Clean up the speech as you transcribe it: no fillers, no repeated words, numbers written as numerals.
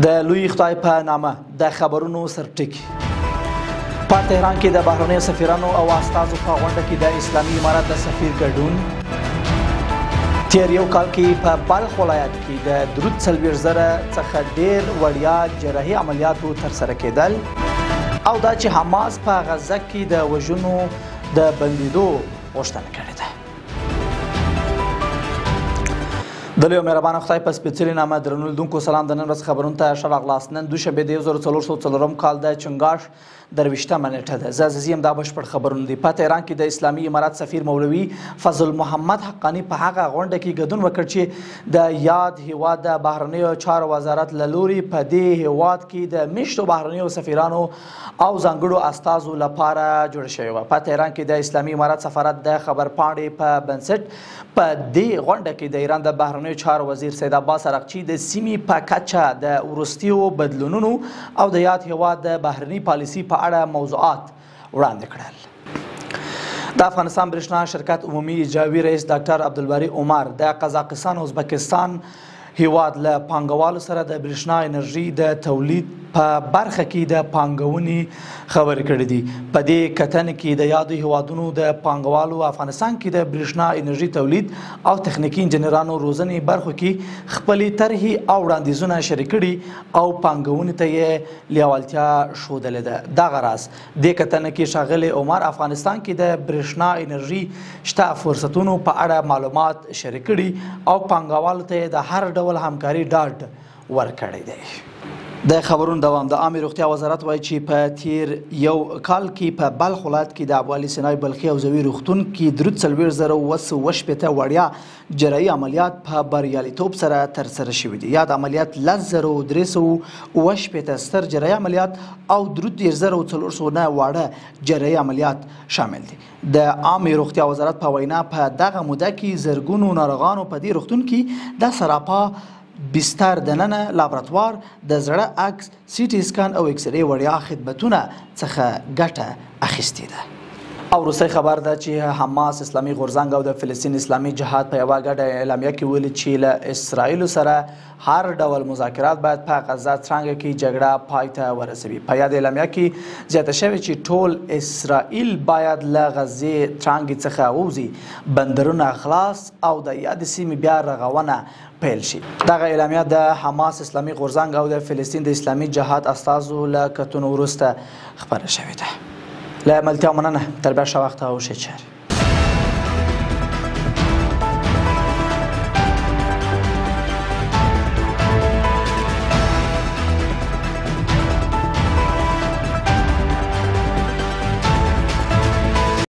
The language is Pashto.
د لوی خدای په نامه د خبرونو سرټکی په تهران کې د بهرنیو سفیرانو او استازو په غونډه کې د اسلامي امارت د سفیر ګډون. تیر یو کال کې په بلخ ولایت کې د درود 40,000 څخه ډیر وړیا جراحي عملیاتو ترسره کېدل او دا چې حماس په غزه کې د وژنو د بندیدو غوښتنه کړې ده. د لوی مهربان خدای په سپېڅلي نامه درنو لیدونکو سلام. د نن ورځ خبرونو ته ښه راغلاست. نن دوشنبه د 1404 کال د چنګاښ 23مه نیټه ده. زه عزیز یم. دا بشپړ خبرونه دي. په تهران کې د اسلامي امارت سفیر مولوي فضل محمد حقانی په هغه غونډه کې ګډون وکړ چې د یاد هیواد د بهرنیو چارو وزارت له لوري په دې هیواد کې د میشتو بهرنیو سفیرانو او ځانګړو استازو لپاره جوړ شوی و. په تهران کې د اسلامي امارت سفارت د خبرپاڼې په بنسټ په دې غونډه کې د ایران د بهرنیو چارو وزیر سید عباس عراقچي د سیمې په کچه د وروستیو بدلونونو او د یاد هیواد د بهرني پالیسي په اړه موضوعات وړاندې کړل. د افغانستان برېښنا شرکت عمومي اجرایوي رئیس ډاکټر عبدالباري عمر د قزاقستان او ازبکستان هیواد له پانګوالو سره د برېښنا انرژي د تولید په برخه کې د پانګونې خبرې کړې دي. په دې کتنې کې د یادو هیوادونو د پانګوالو افغانستان کې د برېښنا انرژي تولید او تخنیکي انجنیرانو روزنې برخو کې خپلې طرحې او وړاندیزونه شریک کړي او پانګونې ته یې لیوالتیا ښودلې ده. دغه راز دې کتنه کې ښاغلی عمر افغانستان کې د برېښنا انرژي شته فرصتونو په اړه معلومات شریک کړي او پانګوالو ته یې د هر ډول همکاري ډاډ ورکړی دی. د خبرونو دوام. د عامه روغتیا وزارت وایي چې په تیر یو کال کې په بلخ ولایت کې د ابو علي سینای بلخي حوزوي روغتون کې درود 40,000 وړیا جراحي عملیات په بریالیتوب سره ترسره شوي دي. یاد عملیات 10,380 ستر جراحي عملیات او درود 13,400 واړه جراحي عملیات شامل دي. د عامه روغتیا وزارت په وینا په دغه موده کې زرګونو ناروغانو په دې روغتون کې د سراپا بستر دننه لابراتوار د زړه عکس سی ټي سکان او ایکس ری وړیا خدمتونه څخه ګټه اخیستې ده. او وروستی خبر ده چې حماس اسلامي غورځنګ او د فلسطین اسلامي جهاد په یوه ګډه اعلامیه کې ویلي چې له اسرائیلو سره هر ډول مذاکرات باید په غزه څانګه کې جګړه پای ته ورسوي. په یاد اعلامیه کې زیاته شوې چې ټول اسرائیل باید له غزې څانګې څخه ووځي، بندرونه خلاص او د یادې سیمې بیا رغونه پیل شي. دغه اعلامیه د حماس اسلامي غورځنګ او د فلسطین د اسلامي جهاد استازو له کتنو وروسته خپره شوې ده. له ملتیا مننه. تر بیا ښه وخت او ښې چارې.